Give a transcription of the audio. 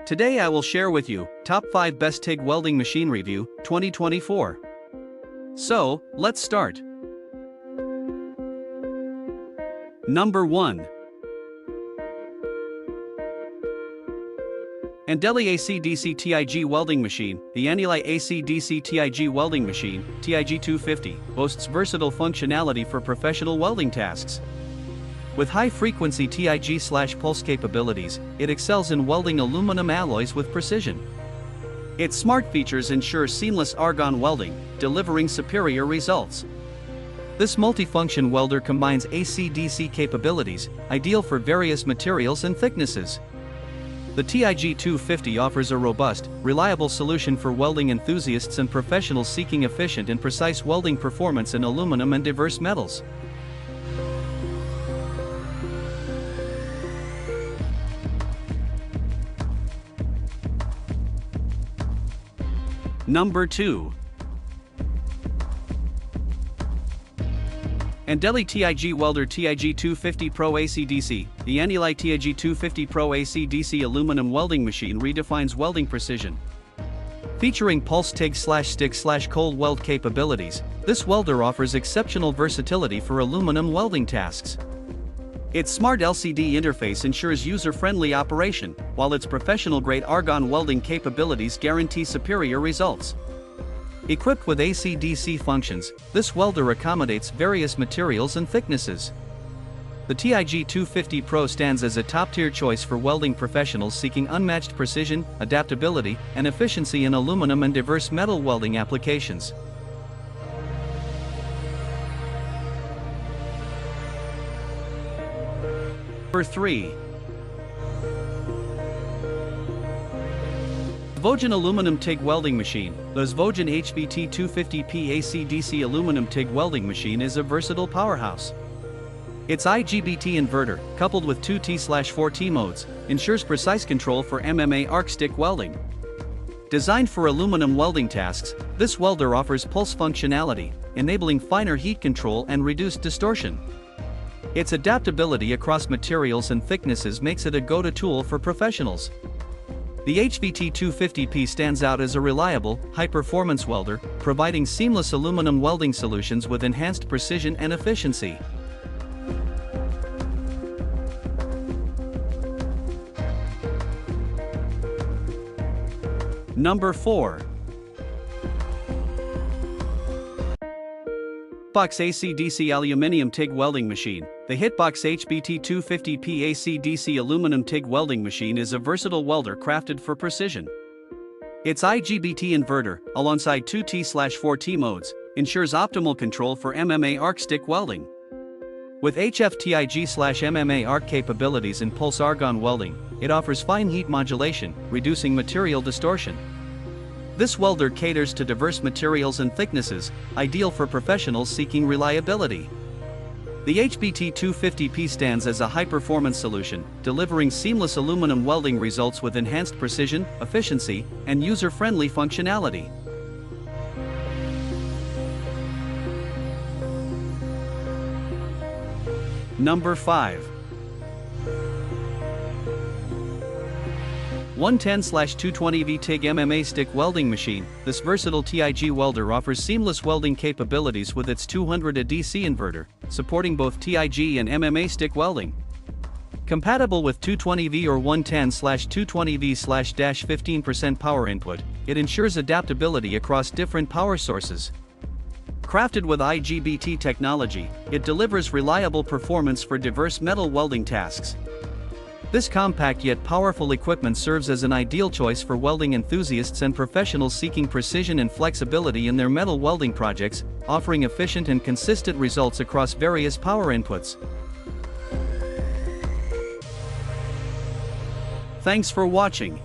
Today I will share with you top 5 best TIG welding machine review 2024. So, let's start. Number 1. Andelli ACDC TIG welding machine. The ANDELI ACDC TIG welding machine, TIG 250, boasts versatile functionality for professional welding tasks. With high-frequency TIG/pulse capabilities, it excels in welding aluminum alloys with precision. Its smart features ensure seamless argon welding, delivering superior results. This multifunction welder combines ACDC capabilities, ideal for various materials and thicknesses. The TIG 250 offers a robust, reliable solution for welding enthusiasts and professionals seeking efficient and precise welding performance in aluminum and diverse metals. Number 2. Andelli TIG Welder TIG 250 Pro ACDC. The ANDELI TIG 250 Pro ACDC aluminum welding machine redefines welding precision. Featuring Pulse TigStickCold weld capabilities, this welder offers exceptional versatility for aluminum welding tasks. Its Smart LCD interface ensures user-friendly operation, while its professional-grade argon welding capabilities guarantee superior results. Equipped with ACDC functions, this welder accommodates various materials and thicknesses. The TIG 250 Pro stands as a top-tier choice for welding professionals seeking unmatched precision, adaptability, and efficiency in aluminum and diverse metal welding applications. Number 3. Vojan Aluminum TIG Welding Machine. The Vojan HBT 250P ACDC Aluminum TIG Welding Machine is a versatile powerhouse. Its IGBT inverter, coupled with 2T/4T modes, ensures precise control for MMA arc stick welding. Designed for aluminum welding tasks, this welder offers pulse functionality, enabling finer heat control and reduced distortion. Its adaptability across materials and thicknesses makes it a go-to tool for professionals. The HBT 250P stands out as a reliable, high-performance welder, providing seamless aluminum welding solutions with enhanced precision and efficiency. Number 4. HITBOX ACDC Aluminium TIG Welding Machine. The HITBOX HBT 250P ACDC Aluminum TIG Welding Machine is a versatile welder crafted for precision. Its IGBT inverter, alongside 2T/4T modes, ensures optimal control for MMA arc stick welding. With HFTIG/MMA arc capabilities in pulse argon welding, it offers fine heat modulation, reducing material distortion. This welder caters to diverse materials and thicknesses, ideal for professionals seeking reliability. The HBT 250P stands as a high-performance solution, delivering seamless aluminum welding results with enhanced precision, efficiency, and user-friendly functionality. Number 5. 110/220V TIGMMA stick welding machine. This versatile TIG welder offers seamless welding capabilities with its 200 DC inverter, supporting both TIG and MMA stick welding. Compatible with 220V or 110/220V/15% power input, it ensures adaptability across different power sources. Crafted with IGBT technology, it delivers reliable performance for diverse metal welding tasks. This compact yet powerful equipment serves as an ideal choice for welding enthusiasts and professionals seeking precision and flexibility in their metal welding projects, offering efficient and consistent results across various power inputs. Thanks for watching.